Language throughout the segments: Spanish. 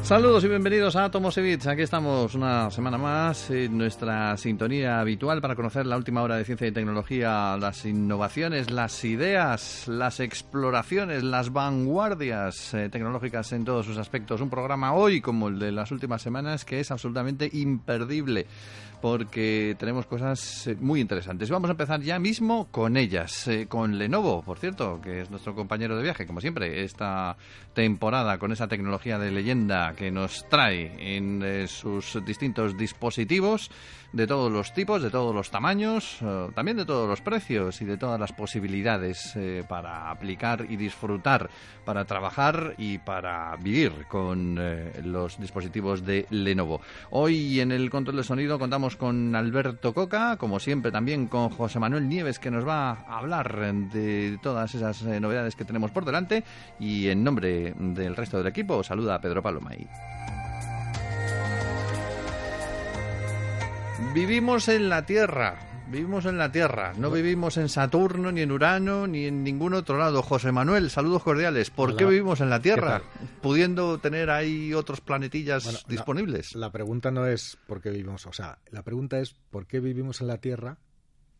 Saludos y bienvenidos a Atomos y Bits. Aquí estamos una semana más en nuestra sintonía habitual para conocer la última hora de ciencia y tecnología, las innovaciones, las ideas, las exploraciones, las vanguardias tecnológicas en todos sus aspectos. Un programa hoy, como el de las últimas semanas, que es absolutamente imperdible porque tenemos cosas muy interesantes. Vamos a empezar ya mismo con ellas, con Lenovo, por cierto, que es nuestro compañero de viaje, como siempre, esta temporada con esa tecnología de leyenda que nos trae en sus distintos dispositivos de todos los tipos, de todos los tamaños, también de todos los precios y de todas las posibilidades para aplicar y disfrutar, para trabajar y para vivir con los dispositivos de Lenovo. Hoy en el control de sonido contamos con Alberto Coca, como siempre también con José Manuel Nieves, que nos va a hablar de todas esas novedades que tenemos por delante, y en nombre del resto del equipo saluda a Pedro Palomay. Vivimos en la Tierra, no vivimos en Saturno, ni en Urano, ni en ningún otro lado. José Manuel, saludos cordiales. ¿Por qué vivimos en la Tierra, pudiendo tener ahí otros planetillas disponibles? La pregunta no es por qué vivimos, la pregunta es por qué vivimos en la Tierra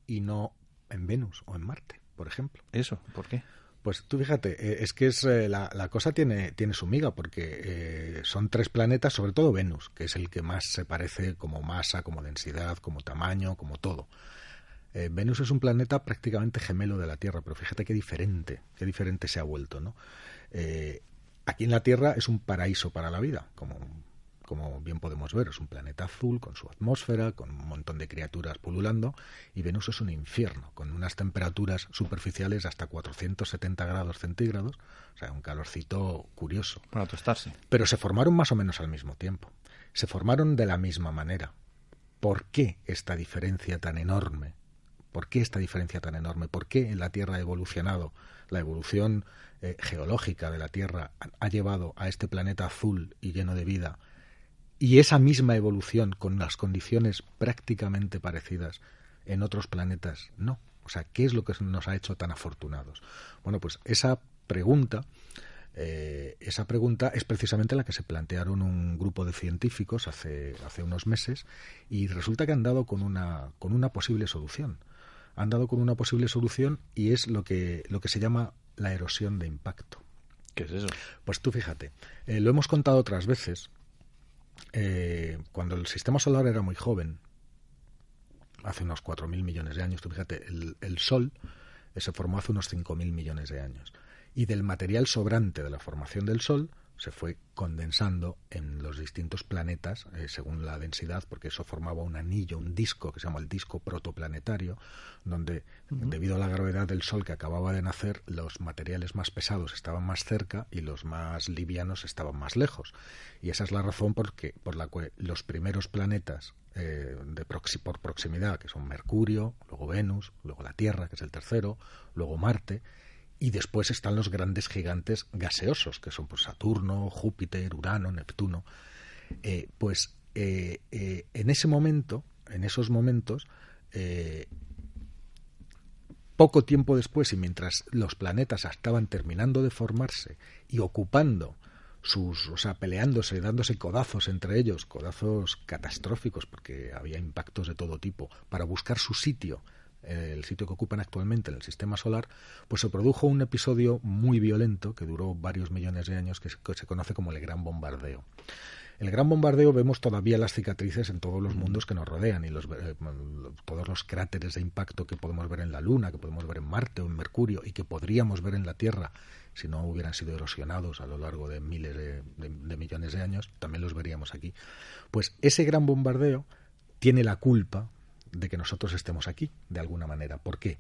y no en Venus o en Marte, por ejemplo. Eso, ¿por qué? Pues tú fíjate, es que la cosa tiene su miga, porque son 3 planetas, sobre todo Venus, que es el que más se parece como masa, como densidad, como tamaño, como todo. Venus es un planeta prácticamente gemelo de la Tierra, pero fíjate qué diferente se ha vuelto, ¿no? Aquí en la Tierra es un paraíso para la vida, como bien podemos ver. Es un planeta azul con su atmósfera, con un montón de criaturas pululando, y Venus es un infierno, con unas temperaturas superficiales hasta 470 grados centígrados, o sea, un calorcito curioso. Para tostarse. Pero se formaron más o menos al mismo tiempo. Se formaron de la misma manera. ¿Por qué esta diferencia tan enorme? ¿Por qué en la Tierra ha evolucionado? La evolución geológica de la Tierra ha llevado a este planeta azul y lleno de vida, y esa misma evolución con las condiciones prácticamente parecidas en otros planetas no. O sea, ¿qué es lo que nos ha hecho tan afortunados? Bueno, pues esa pregunta es precisamente la que se plantearon un grupo de científicos hace unos meses, y resulta que han dado con una posible solución. Y es lo que se llama la erosión de impacto. ¿Qué es eso? Pues tú fíjate, lo hemos contado otras veces. Cuando el sistema solar era muy joven, hace unos 4.000 millones de años, tú fíjate, el Sol se formó hace unos 5.000 millones de años, y del material sobrante de la formación del Sol se fue condensando en los distintos planetas según la densidad, porque eso formaba un anillo, un disco que se llama el disco protoplanetario, donde debido a la gravedad del Sol que acababa de nacer, los materiales más pesados estaban más cerca y los más livianos estaban más lejos. Y esa es la razón por la cual los primeros planetas por proximidad, que son Mercurio, luego Venus, luego la Tierra, que es el tercero, luego Marte, y después están los grandes gigantes gaseosos, que son pues Saturno, Júpiter, Urano, Neptuno. En esos momentos, poco tiempo después, y mientras los planetas estaban terminando de formarse y ocupando peleándose, dándose codazos entre ellos, codazos catastróficos, porque había impactos de todo tipo, para buscar su sitio, el sitio que ocupan actualmente en el sistema solar, pues se produjo un episodio muy violento que duró varios millones de años, que se conoce como el Gran Bombardeo. El Gran Bombardeo, vemos todavía las cicatrices en todos los mundos que nos rodean, y todos los cráteres de impacto que podemos ver en la Luna, que podemos ver en Marte o en Mercurio, y que podríamos ver en la Tierra si no hubieran sido erosionados a lo largo de miles de millones de años, también los veríamos aquí. Pues ese Gran Bombardeo tiene la culpa de que nosotros estemos aquí, de alguna manera. ¿Por qué?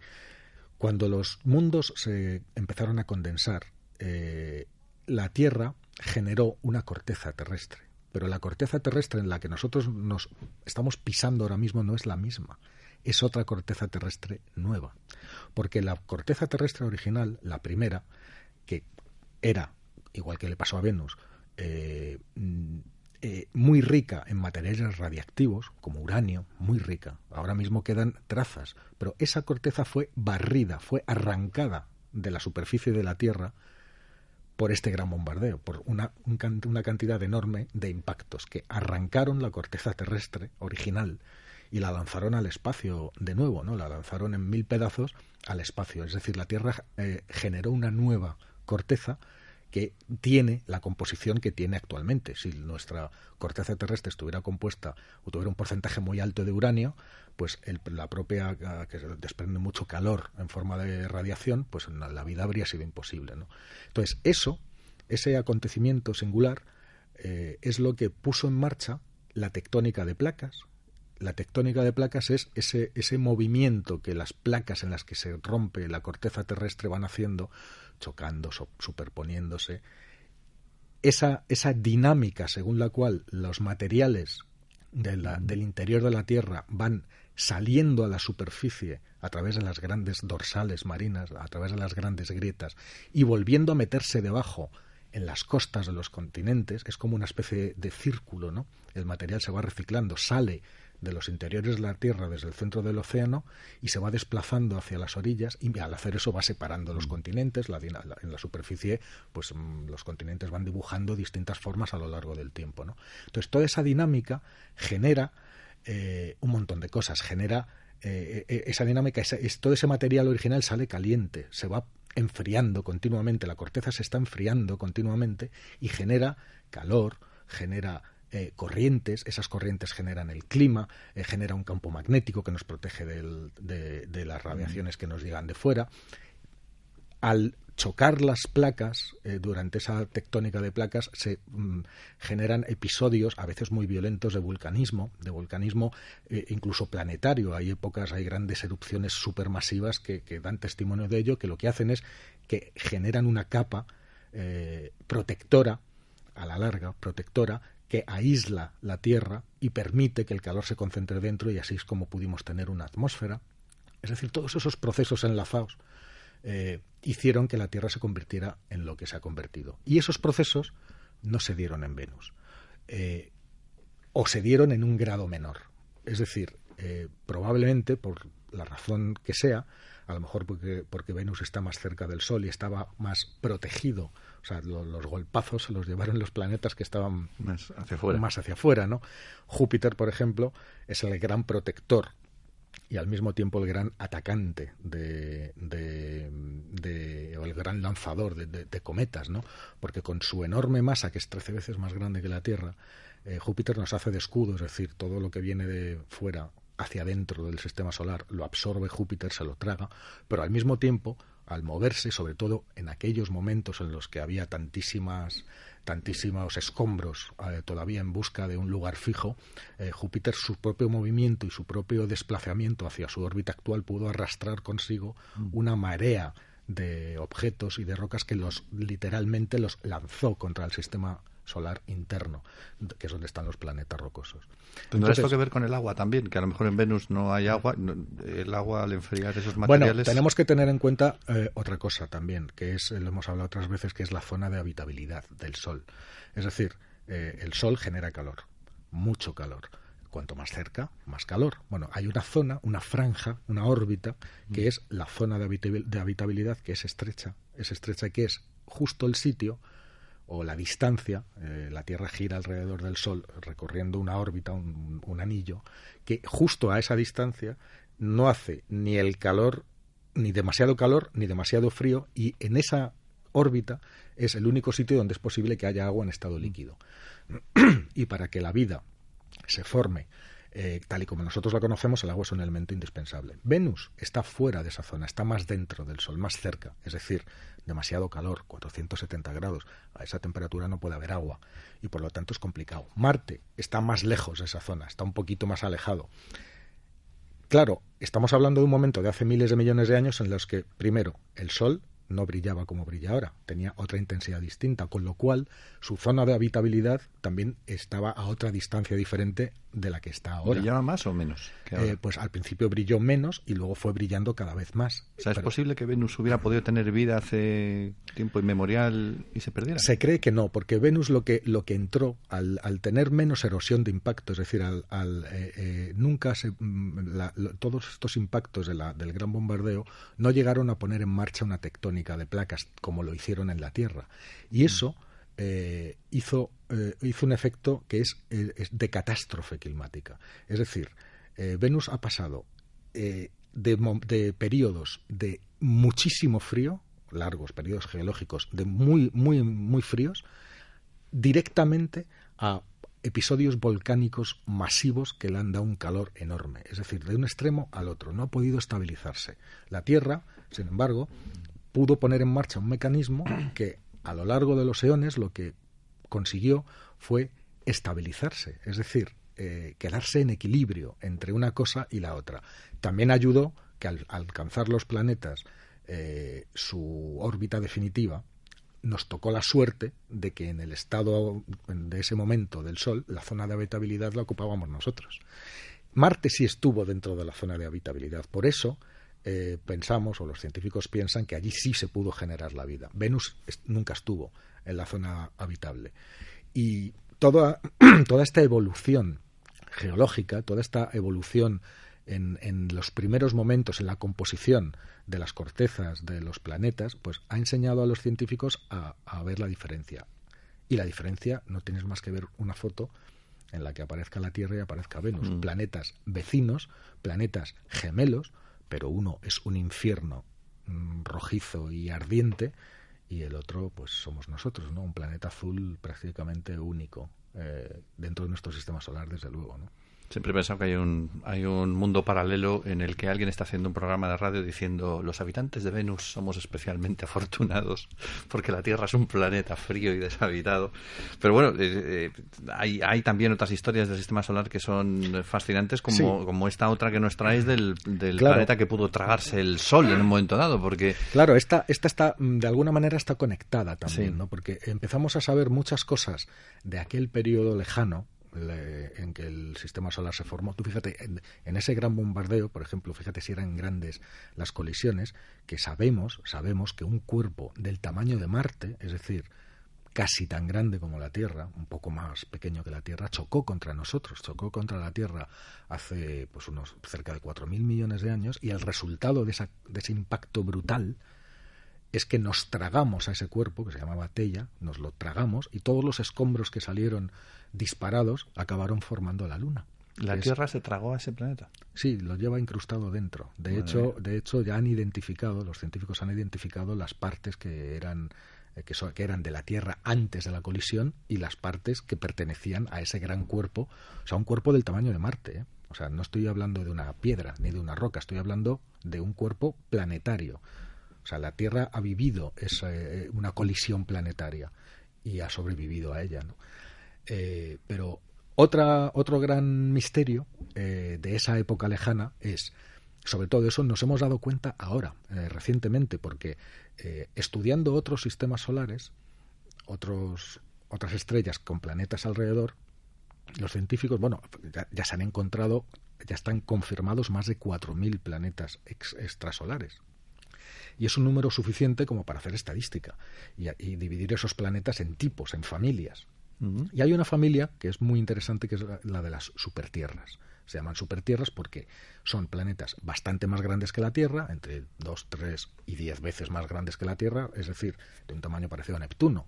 Cuando los mundos se empezaron a condensar, la Tierra generó una corteza terrestre, pero la corteza terrestre en la que nosotros nos estamos pisando ahora mismo no es la misma, es otra corteza terrestre nueva, porque la corteza terrestre original, la primera, que era, igual que le pasó a Venus, muy rica en materiales radiactivos, como uranio, muy rica. Ahora mismo quedan trazas, pero esa corteza fue barrida, fue arrancada de la superficie de la Tierra por este gran bombardeo, por una cantidad enorme de impactos que arrancaron la corteza terrestre original y la lanzaron al espacio de nuevo, ¿no? La lanzaron en 1000 pedazos al espacio. Es decir, la Tierra generó una nueva corteza que tiene la composición que tiene actualmente. Si nuestra corteza terrestre estuviera compuesta o tuviera un porcentaje muy alto de uranio, pues la propia, que desprende mucho calor en forma de radiación, pues la vida habría sido imposible, ¿no? Entonces, ese acontecimiento singular es lo que puso en marcha la tectónica de placas. La tectónica de placas es ese movimiento que las placas en las que se rompe la corteza terrestre van haciendo, chocando, superponiéndose. Esa dinámica según la cual los materiales del interior de la Tierra van saliendo a la superficie a través de las grandes dorsales marinas, a través de las grandes grietas, y volviendo a meterse debajo en las costas de los continentes, es como una especie de círculo, ¿no? El material se va reciclando, sale de los interiores de la Tierra desde el centro del océano y se va desplazando hacia las orillas, y al hacer eso va separando los continentes. En la superficie, pues los continentes van dibujando distintas formas a lo largo del tiempo, ¿no? Entonces, toda esa dinámica genera un montón de cosas. Genera esa dinámica, todo ese material original sale caliente, se va enfriando continuamente, la corteza se está enfriando continuamente y genera calor, genera corrientes. Esas corrientes generan el clima, genera un campo magnético que nos protege de las radiaciones que nos llegan de fuera. Al chocar las placas, durante esa tectónica de placas, se generan episodios a veces muy violentos de vulcanismo incluso planetario. Hay grandes erupciones supermasivas que dan testimonio de ello, que lo que hacen es que generan una capa protectora, a la larga, que aísla la Tierra y permite que el calor se concentre dentro, y así es como pudimos tener una atmósfera. Es decir, todos esos procesos enlazados hicieron que la Tierra se convirtiera en lo que se ha convertido. Y esos procesos no se dieron en Venus, o se dieron en un grado menor. Es decir, probablemente, por la razón que sea, a lo mejor porque Venus está más cerca del Sol y estaba más protegido, o sea, los golpazos se los llevaron los planetas que estaban más hacia afuera, ¿no? Júpiter, por ejemplo, es el gran protector y al mismo tiempo el gran atacante o el gran lanzador de cometas, ¿no? Porque con su enorme masa, que es 13 veces más grande que la Tierra, Júpiter nos hace de escudo, es decir, todo lo que viene de fuera hacia adentro del sistema solar lo absorbe Júpiter, se lo traga, pero al mismo tiempo, al moverse, sobre todo en aquellos momentos en los que había tantísimos escombros todavía en busca de un lugar fijo, Júpiter, su propio movimiento y su propio desplazamiento hacia su órbita actual, pudo arrastrar consigo una marea de objetos y de rocas que literalmente los lanzó contra el sistema solar interno, que es donde están los planetas rocosos. ¿Tendrá esto que ver con el agua también? Que a lo mejor en Venus no hay agua, el agua al enfriar esos materiales... Bueno, tenemos que tener en cuenta otra cosa también, que es, lo hemos hablado otras veces, que es la zona de habitabilidad del Sol. Es decir, el Sol genera calor, mucho calor. Cuanto más cerca, más calor. Bueno, hay una zona, una franja, una órbita, que es la zona de habitabilidad, que es estrecha, que es justo el sitio o la distancia. La Tierra gira alrededor del Sol recorriendo una órbita, un anillo, que justo a esa distancia no hace ni el calor, ni demasiado frío, y en esa órbita es el único sitio donde es posible que haya agua en estado líquido. Y para que la vida se forme tal y como nosotros la conocemos, el agua es un elemento indispensable. Venus está fuera de esa zona, está más dentro del Sol, más cerca, es decir, demasiado calor, 470 grados, a esa temperatura no puede haber agua y por lo tanto es complicado. Marte está más lejos de esa zona, está un poquito más alejado. Claro, estamos hablando de un momento de hace miles de millones de años en los que, primero, el Sol no brillaba como brilla ahora, tenía otra intensidad distinta, con lo cual su zona de habitabilidad también estaba a otra distancia diferente de la que está ahora. ¿Brillaba más o menos que ahora? Pues al principio brilló menos y luego fue brillando cada vez más. O sea, ¿es posible que Venus hubiera podido tener vida hace tiempo inmemorial y se perdiera? Se cree que no, porque Venus lo que entró al tener menos erosión de impacto, es decir, todos estos impactos del gran bombardeo no llegaron a poner en marcha una tectónica tectónica de placas como lo hicieron en la Tierra. Y eso hizo un efecto que es de catástrofe climática. Es decir, Venus ha pasado de periodos de muchísimo frío, largos periodos geológicos de muy, muy, muy fríos, directamente a episodios volcánicos masivos que le han dado un calor enorme. Es decir, de un extremo al otro. No ha podido estabilizarse. La Tierra, sin embargo, pudo poner en marcha un mecanismo que a lo largo de los eones lo que consiguió fue estabilizarse. Es decir, quedarse en equilibrio entre una cosa y la otra. También ayudó que al alcanzar los planetas su órbita definitiva, nos tocó la suerte de que en el estado de ese momento del Sol, la zona de habitabilidad la ocupábamos nosotros. Marte sí estuvo dentro de la zona de habitabilidad. Por eso pensamos, o los científicos piensan, que allí sí se pudo generar la vida. Venus nunca estuvo en la zona habitable. Y toda esta evolución geológica, toda esta evolución en los primeros momentos en la composición de las cortezas de los planetas, pues ha enseñado a los científicos a ver la diferencia. Y la diferencia no tienes más que ver una foto en la que aparezca la Tierra y aparezca Venus. Planetas vecinos, planetas gemelos, pero uno es un infierno rojizo y ardiente y el otro pues somos nosotros, ¿no? Un planeta azul prácticamente único dentro de nuestro sistema solar, desde luego, ¿no? Siempre he pensado que hay un mundo paralelo en el que alguien está haciendo un programa de radio diciendo: los habitantes de Venus somos especialmente afortunados porque la Tierra es un planeta frío y deshabitado. Pero bueno, hay también otras historias del sistema solar que son fascinantes, como esta otra que nos traes del planeta que pudo tragarse el Sol en un momento dado. Porque claro, esta está, de alguna manera está conectada también, sí, ¿no? Porque empezamos a saber muchas cosas de aquel periodo lejano en que el sistema solar se formó. Tú fíjate, en ese gran bombardeo, por ejemplo, fíjate si eran grandes las colisiones, que sabemos que un cuerpo del tamaño de Marte, es decir, casi tan grande como la Tierra, un poco más pequeño que la Tierra, chocó contra nosotros, chocó contra la Tierra hace pues unos cerca de 4.000 millones de años, y el resultado de ese impacto brutal es que nos tragamos a ese cuerpo, que se llamaba Theia, nos lo tragamos, y todos los escombros que salieron disparados acabaron formando la Luna. ¿La Tierra se tragó a ese planeta? Sí, lo lleva incrustado dentro. De hecho, ya han identificado, los científicos han identificado las partes que eran de la Tierra antes de la colisión y las partes que pertenecían a ese gran cuerpo, o sea, un cuerpo del tamaño de Marte, ¿eh? O sea, no estoy hablando de una piedra ni de una roca, estoy hablando de un cuerpo planetario. O sea, la Tierra ha vivido una colisión planetaria y ha sobrevivido a ella, ¿no? Pero otro gran misterio de esa época lejana es, sobre todo eso nos hemos dado cuenta ahora, recientemente, porque estudiando otros sistemas solares, otras estrellas con planetas alrededor, los científicos, ya se han encontrado, ya están confirmados más de 4.000 planetas extrasolares. Y es un número suficiente como para hacer estadística y dividir esos planetas en tipos, en familias. Uh-huh. Y hay una familia que es muy interesante, que es la de las supertierras. Se llaman supertierras porque son planetas bastante más grandes que la Tierra, entre 2, 3 y 10 veces más grandes que la Tierra, es decir, de un tamaño parecido a Neptuno,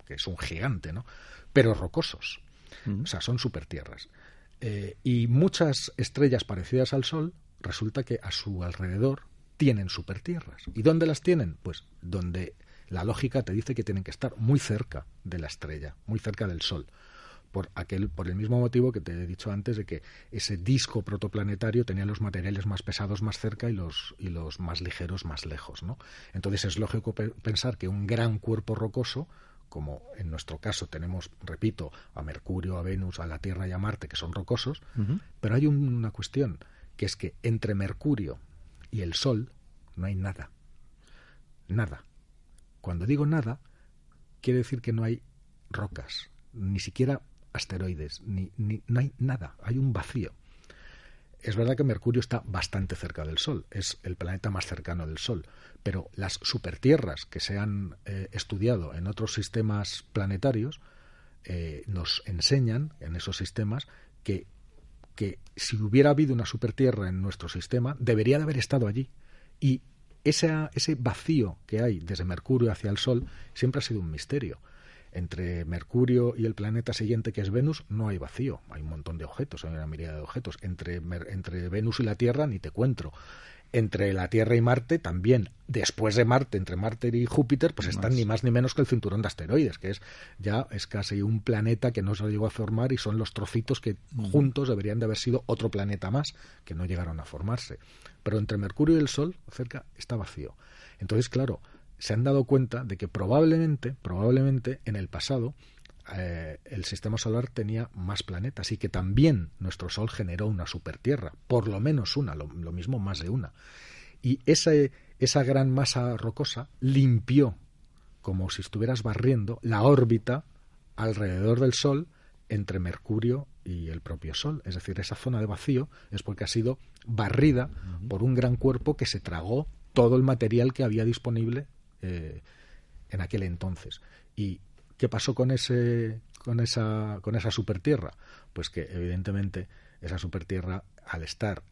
que es un gigante, ¿no? Pero rocosos. Uh-huh. O sea, son supertierras. Y muchas estrellas parecidas al Sol, resulta que a su alrededor tienen supertierras. ¿Y dónde las tienen? Pues donde la lógica te dice que tienen que estar muy cerca de la estrella, muy cerca del Sol, por el mismo motivo que te he dicho antes, de que ese disco protoplanetario tenía los materiales más pesados más cerca y los más ligeros más lejos, ¿no? Entonces es lógico pensar que un gran cuerpo rocoso, como en nuestro caso tenemos, repito, a Mercurio, a Venus, a la Tierra y a Marte, que son rocosos, uh-huh. Pero hay una cuestión, que es que entre Mercurio y el Sol no hay nada. Nada. Cuando digo nada, quiere decir que no hay rocas, ni siquiera asteroides, no hay nada, hay un vacío. Es verdad que Mercurio está bastante cerca del Sol, es el planeta más cercano del Sol, pero las supertierras que se han estudiado en otros sistemas planetarios nos enseñan en esos sistemas que si hubiera habido una supertierra en nuestro sistema, debería de haber estado allí. Y ese vacío que hay desde Mercurio hacia el Sol siempre ha sido un misterio. Entre Mercurio y el planeta siguiente, que es Venus, no hay vacío. Hay un montón de objetos, hay una mirada de objetos. Entre Venus y la Tierra ni te cuento. Entre la Tierra y Marte también. Después de Marte, entre Marte y Júpiter, pues están ni más ni menos que el cinturón de asteroides, que es casi un planeta que no se llegó a formar, y son los trocitos que juntos deberían de haber sido otro planeta más, que no llegaron a formarse. Pero entre Mercurio y el Sol, cerca, está vacío. Entonces, claro, se han dado cuenta de que probablemente en el pasado el sistema solar tenía más planetas, y que también nuestro Sol generó una supertierra, por lo menos una, lo mismo más de una. Y esa gran masa rocosa limpió, como si estuvieras barriendo, la órbita alrededor del Sol entre Mercurio y el propio Sol. Es decir, esa zona de vacío es porque ha sido barrida por un gran cuerpo que se tragó todo el material que había disponible en aquel entonces. ¿Y qué pasó con esa supertierra? Pues que evidentemente esa supertierra, al estar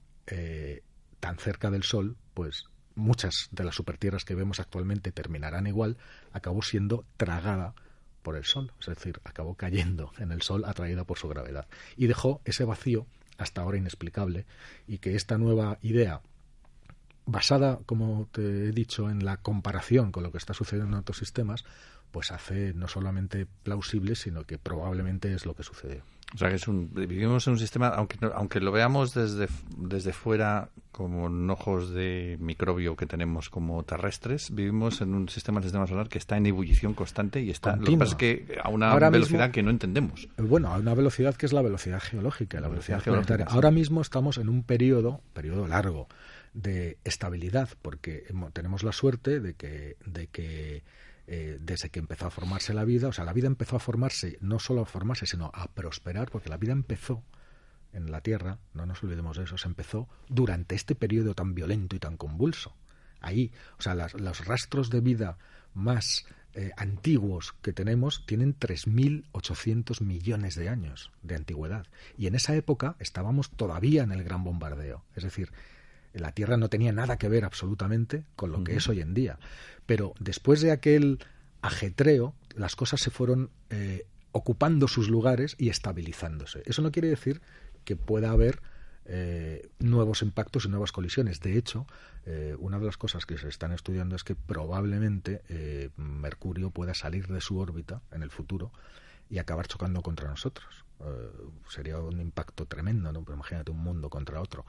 tan cerca del Sol, pues muchas de las supertierras que vemos actualmente terminarán igual, acabó siendo tragada por el Sol, es decir, acabó cayendo en el Sol atraída por su gravedad, y dejó ese vacío hasta ahora inexplicable, y que esta nueva idea, basada, como te he dicho, en la comparación con lo que está sucediendo en otros sistemas, pues hace no solamente plausible, sino que probablemente es lo que sucedió. O sea, que vivimos en un sistema, aunque lo veamos desde fuera, como en ojos de microbio que tenemos como terrestres, vivimos en un sistema solar que está en ebullición constante y está, lo que pasa es que a una velocidad que no entendemos. Bueno, a una velocidad que es la velocidad geológica, la velocidad planetaria. Sí. Ahora mismo estamos en un periodo largo de estabilidad, porque tenemos la suerte de que desde que empezó a formarse la vida, o sea, la vida empezó a formarse, no solo a formarse, sino a prosperar, porque la vida empezó en la Tierra, no nos olvidemos de eso, se empezó durante este periodo tan violento y tan convulso. Ahí, o sea, los rastros de vida más antiguos que tenemos tienen 3.800 millones de años de antigüedad. Y en esa época estábamos todavía en el gran bombardeo. Es decir, la Tierra no tenía nada que ver absolutamente con lo que es hoy en día. Pero después de aquel ajetreo, las cosas se fueron ocupando sus lugares y estabilizándose. Eso no quiere decir que pueda haber nuevos impactos y nuevas colisiones. De hecho, una de las cosas que se están estudiando es que probablemente Mercurio pueda salir de su órbita en el futuro y acabar chocando contra nosotros. Sería un impacto tremendo, ¿no? Pero imagínate un mundo contra otro.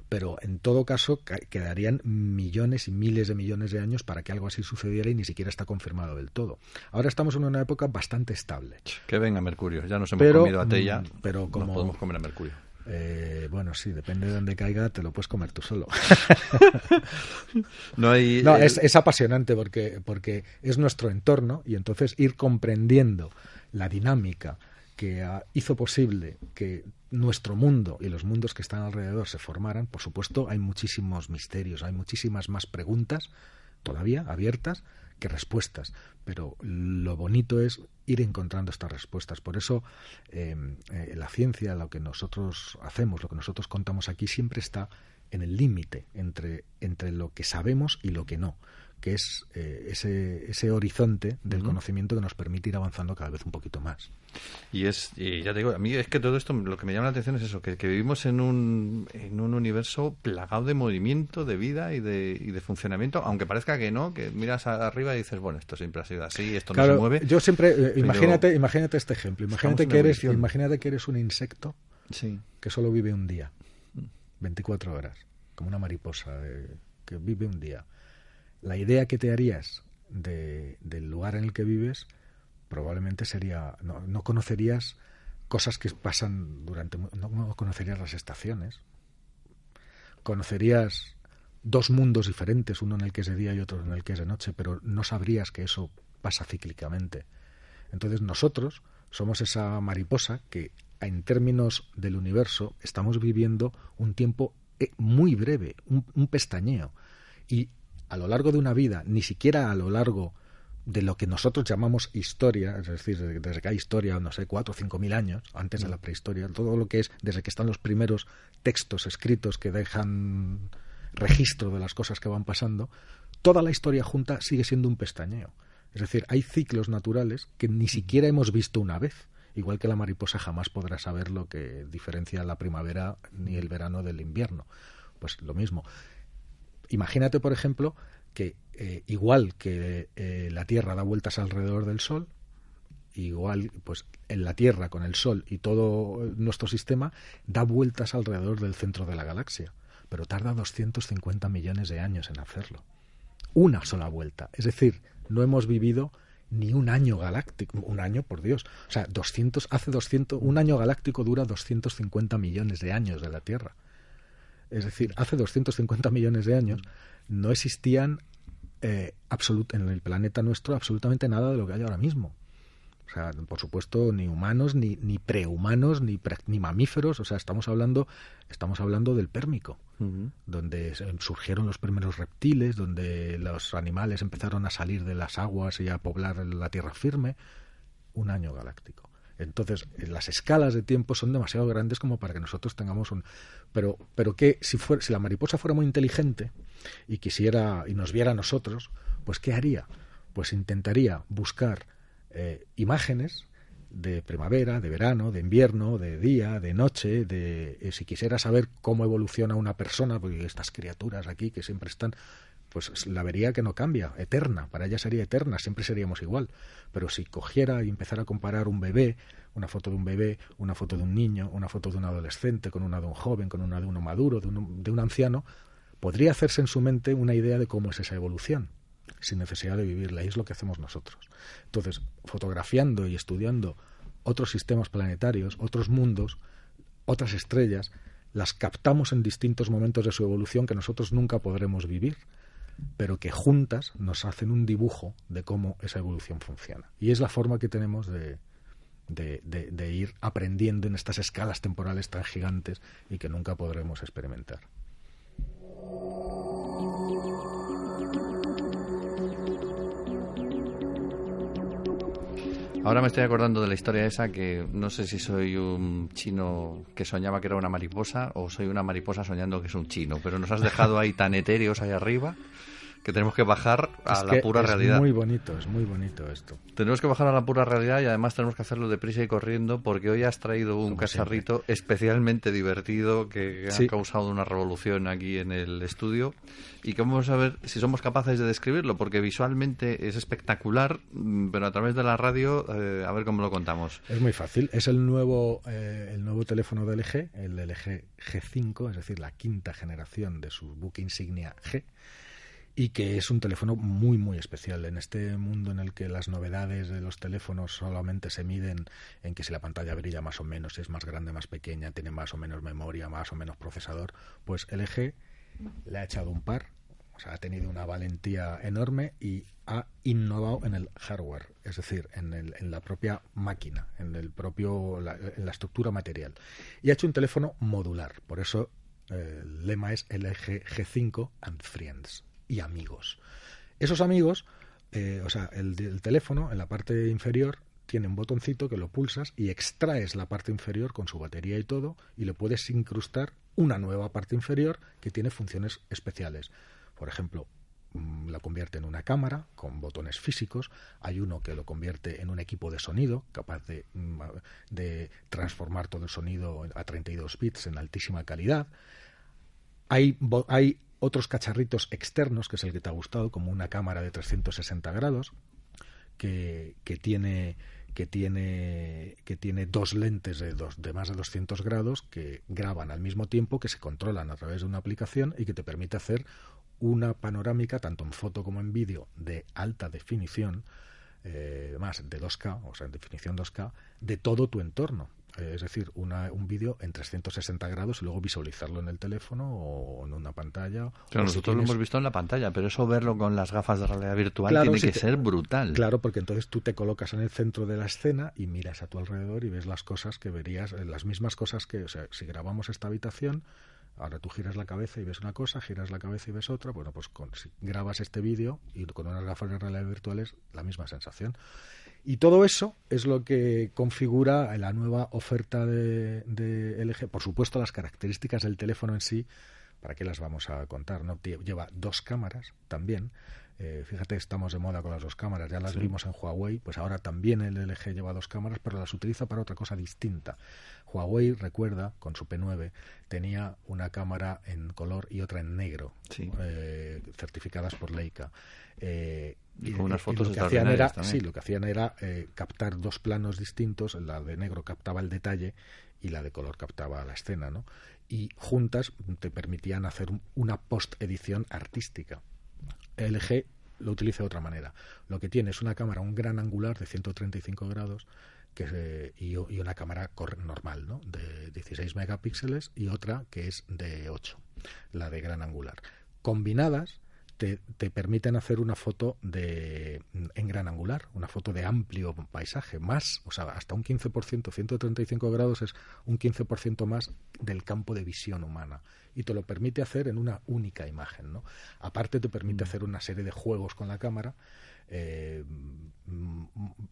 Pero en todo caso quedarían millones y miles de millones de años para que algo así sucediera, y ni siquiera está confirmado del todo. Ahora estamos en una época bastante estable. Que venga Mercurio, ya nos hemos comido a Teia, pero como nos podemos comer a Mercurio. Bueno, sí, depende de dónde caiga, te lo puedes comer tú solo. No, es apasionante porque es nuestro entorno, y entonces ir comprendiendo la dinámica que hizo posible que nuestro mundo y los mundos que están alrededor se formaran. Por supuesto, hay muchísimos misterios, hay muchísimas más preguntas todavía abiertas que respuestas, pero lo bonito es ir encontrando estas respuestas. Por eso la ciencia, lo que nosotros hacemos, lo que nosotros contamos aquí, siempre está en el límite entre lo que sabemos y lo que no, que es ese horizonte del conocimiento que nos permite ir avanzando cada vez un poquito más. Y ya te digo, a mí es que todo esto, lo que me llama la atención es eso, que vivimos en un universo plagado de movimiento, de vida y de funcionamiento, aunque parezca que no, que miras arriba y dices, bueno, esto siempre ha sido así, esto no se mueve. Yo siempre, imagínate este ejemplo, imagínate que eres un insecto que solo vive un día, 24 horas, como una mariposa que vive un día. La idea que te harías del lugar en el que vives probablemente sería, no conocerías cosas que pasan no conocerías las estaciones, conocerías dos mundos diferentes, uno en el que es de día y otro en el que es de noche, pero no sabrías que eso pasa cíclicamente. Entonces nosotros somos esa mariposa que, en términos del universo, estamos viviendo un tiempo muy breve, un pestañeo, y a lo largo de una vida, ni siquiera a lo largo de lo que nosotros llamamos historia, es decir, desde que hay historia, no sé, 4 o 5 mil años, antes de la prehistoria, todo lo que es desde que están los primeros textos escritos que dejan registro de las cosas que van pasando, toda la historia junta sigue siendo un pestañeo. Es decir, hay ciclos naturales que ni siquiera hemos visto una vez. Igual que la mariposa jamás podrá saber lo que diferencia la primavera ni el verano del invierno. Pues lo mismo. Imagínate, por ejemplo, que igual que la Tierra da vueltas alrededor del Sol, igual pues en la Tierra con el Sol y todo nuestro sistema da vueltas alrededor del centro de la galaxia, pero tarda 250 millones de años en hacerlo. Una sola vuelta. Es decir, no hemos vivido ni un año galáctico. Un año, por Dios. O sea, un año galáctico dura 250 millones de años de la Tierra. Es decir, hace 250 millones de años no existían en el planeta nuestro absolutamente nada de lo que hay ahora mismo. O sea, por supuesto, ni humanos, ni prehumanos, ni mamíferos. O sea, estamos hablando del Pérmico, donde surgieron los primeros reptiles, donde los animales empezaron a salir de las aguas y a poblar la tierra firme. Un año galáctico. Entonces, las escalas de tiempo son demasiado grandes como para que nosotros tengamos un... Pero que si la mariposa fuera muy inteligente y quisiera y nos viera a nosotros, pues ¿qué haría? Pues intentaría buscar imágenes de primavera, de verano, de invierno, de día, de noche, si quisiera saber cómo evoluciona una persona, porque estas criaturas aquí que siempre están, pues la vería que no cambia, eterna, para ella sería eterna, siempre seríamos igual. Pero si cogiera y empezara a comparar un bebé, una foto de un bebé, una foto de un niño, una foto de un adolescente, con una de un joven, con una de uno maduro, de un anciano, podría hacerse en su mente una idea de cómo es esa evolución, sin necesidad de vivirla, y es lo que hacemos nosotros. Entonces, fotografiando y estudiando otros sistemas planetarios, otros mundos, otras estrellas, las captamos en distintos momentos de su evolución que nosotros nunca podremos vivir, pero que juntas nos hacen un dibujo de cómo esa evolución funciona. Y es la forma que tenemos de ir aprendiendo en estas escalas temporales tan gigantes y que nunca podremos experimentar. Ahora me estoy acordando de la historia esa, que no sé si soy un chino que soñaba que era una mariposa o soy una mariposa soñando que es un chino, pero nos has dejado ahí tan etéreos ahí arriba que tenemos que bajar a la pura realidad. Es muy bonito esto. Tenemos que bajar a la pura realidad y además tenemos que hacerlo deprisa y corriendo, porque hoy has traído un cacharrito especialmente divertido que ha causado una revolución aquí en el estudio y que vamos a ver si somos capaces de describirlo, porque visualmente es espectacular, pero a través de la radio a ver cómo lo contamos. Es muy fácil. Es el nuevo teléfono de LG, el LG G5, es decir, la quinta generación de su buque insignia G, y que es un teléfono muy, muy especial. En este mundo en el que las novedades de los teléfonos solamente se miden en que si la pantalla brilla más o menos, si es más grande, más pequeña, tiene más o menos memoria, más o menos procesador, pues LG le ha echado un par, o sea, ha tenido una valentía enorme y ha innovado en el hardware, es decir, en la propia máquina, en la estructura material. Y ha hecho un teléfono modular, por eso el lema es LG G5 and Friends. Y amigos. Esos amigos, el teléfono en la parte inferior tiene un botoncito que lo pulsas y extraes la parte inferior con su batería y todo, y le puedes incrustar una nueva parte inferior que tiene funciones especiales. Por ejemplo, la convierte en una cámara con botones físicos. Hay uno que lo convierte en un equipo de sonido capaz de transformar todo el sonido a 32 bits en altísima calidad. Hay otros cacharritos externos, que es el que te ha gustado, como una cámara de 360 grados, que tiene dos lentes de más de 200 grados que graban al mismo tiempo, que se controlan a través de una aplicación y que te permite hacer una panorámica, tanto en foto como en vídeo, de alta definición, más de 2K, o sea, en definición 2K, de todo tu entorno. Es decir, un vídeo en 360 grados y luego visualizarlo en el teléfono o en una pantalla. Claro, nosotros lo hemos visto en la pantalla, pero eso verlo con las gafas de realidad virtual tiene que ser brutal. Claro, porque entonces tú te colocas en el centro de la escena y miras a tu alrededor y ves las cosas que verías, las mismas cosas que, o sea, si grabamos esta habitación, ahora tú giras la cabeza y ves una cosa, giras la cabeza y ves otra. Bueno, pues si grabas este vídeo y con unas gafas de realidad virtual es la misma sensación. Y todo eso es lo que configura la nueva oferta de LG. Por supuesto, las características del teléfono en sí ¿para qué las vamos a contar? ¿No? Lleva 2 cámaras también. Fíjate, estamos de moda con las 2 cámaras, ya las vimos en Huawei, pues ahora también el LG lleva 2 cámaras, pero las utiliza para otra cosa distinta. Huawei, recuerda, con su P9, tenía una cámara en color y otra en negro, certificadas por Leica. Y con unas fotos lo que hacían era, también. lo que hacían era captar 2 planos distintos, la de negro captaba el detalle y la de color captaba la escena, ¿no? Y juntas te permitían hacer una post-edición artística. LG lo utiliza de otra manera. Lo que tiene es una cámara, un gran angular de 135 grados y una cámara normal, ¿no? De 16 megapíxeles y otra que es de 8, la de gran angular. Combinadas te permiten hacer una foto en gran angular, una foto de amplio paisaje, hasta un 15%, 135 grados es un 15% más del campo de visión humana, y te lo permite hacer en una única imagen, ¿no? Aparte te permite hacer una serie de juegos con la cámara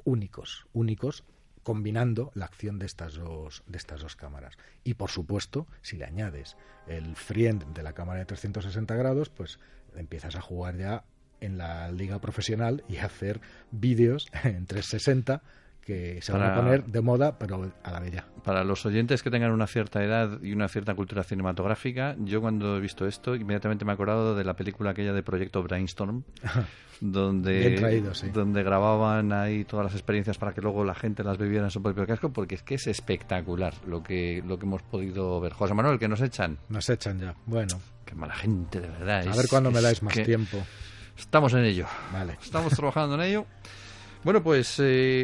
únicos, combinando la acción de estas dos cámaras. Y por supuesto, si le añades el free-end de la cámara de 360 grados, pues empiezas a jugar ya en la liga profesional y a hacer vídeos en 360 que se van a poner de moda, pero a la bella. Para los oyentes que tengan una cierta edad y una cierta cultura cinematográfica, yo cuando he visto esto, inmediatamente me he acordado de la película aquella de Proyecto Brainstorm, donde grababan ahí todas las experiencias para que luego la gente las viviera en su propio casco, porque es que es espectacular lo que hemos podido ver. José Manuel, que nos echan. Nos echan ya, bueno. Qué mala gente, de verdad. A ver cuándo me dais más tiempo. Estamos en ello. Vale. Estamos trabajando en ello. Bueno, pues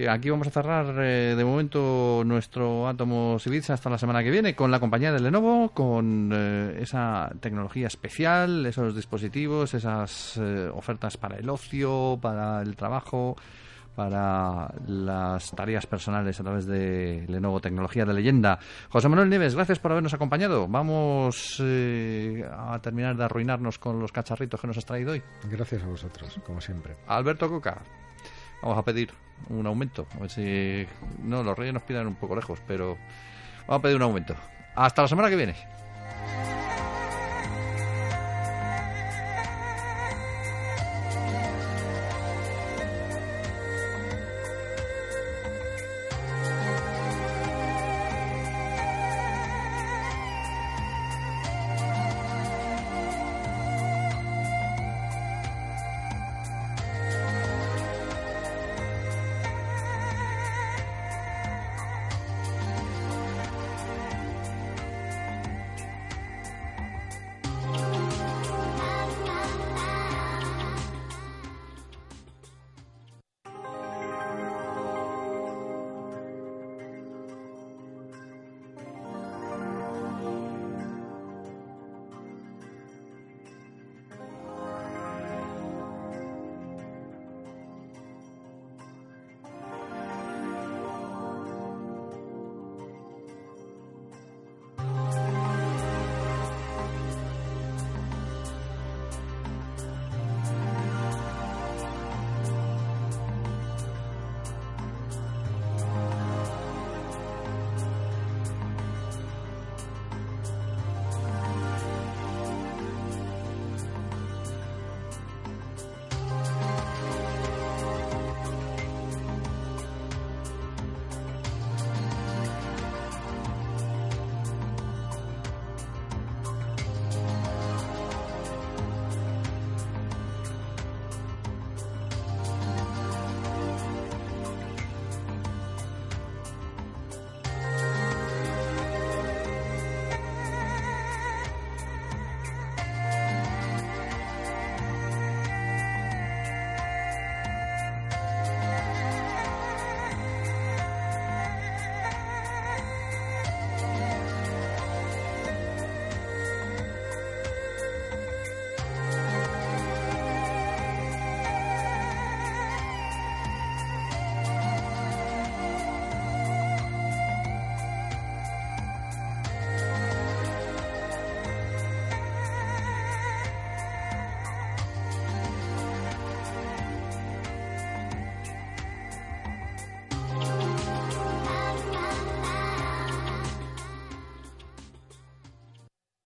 aquí vamos a cerrar de momento nuestro Atomos y Bits hasta la semana que viene con la compañía de Lenovo, con esa tecnología especial, esos dispositivos, esas ofertas para el ocio, para el trabajo, para las tareas personales a través de Lenovo Tecnología de Leyenda. José Manuel Nieves, gracias por habernos acompañado. Vamos a terminar de arruinarnos con los cacharritos que nos has traído hoy. Gracias a vosotros, como siempre. Alberto Coca, vamos a pedir un aumento. A ver si... No, los reyes nos pidan un poco lejos, pero vamos a pedir un aumento. Hasta la semana que viene.